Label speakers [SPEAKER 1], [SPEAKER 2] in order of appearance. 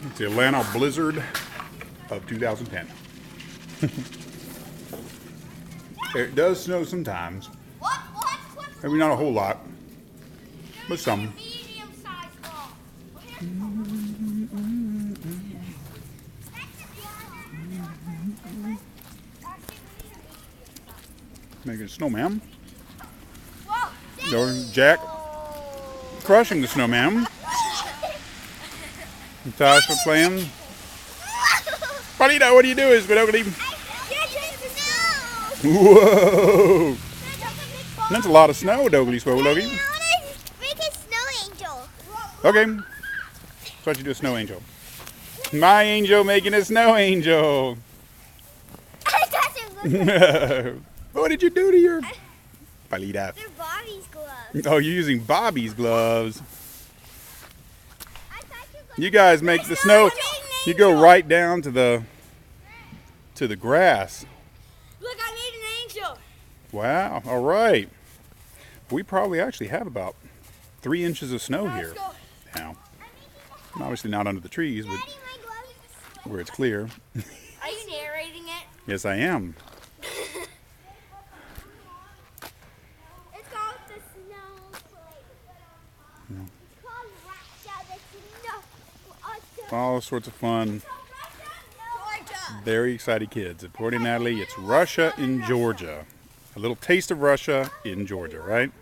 [SPEAKER 1] It's the Atlanta blizzard of 2010. It does snow sometimes. Maybe not a whole lot, but some. Making a snowman. There's Jack crushing the snowman. Natasha playing. Paulina, what are you doing, Spinogly? Whoa! That's a lot of snow, Dogly Swogly.
[SPEAKER 2] Make a snow angel.
[SPEAKER 1] Okay. That's what you do, a snow angel. My angel making a snow angel. What did you do to your palita?
[SPEAKER 2] They're Bobby's gloves.
[SPEAKER 1] Oh, you're using Bobby's gloves. You guys make the snow. You go right down to the grass.
[SPEAKER 2] Look, I made an angel.
[SPEAKER 1] Wow. All right. We probably actually have about 3 inches of snow here now. Obviously not under the trees, but where it's clear.
[SPEAKER 2] Are you narrating it?
[SPEAKER 1] Yes, I am.
[SPEAKER 2] It's called the snowflake. It's called Russia, the snow.
[SPEAKER 1] All sorts of fun. Very excited kids. At Port Natalie, it's Russia in Georgia. A little taste of Russia in Georgia, right?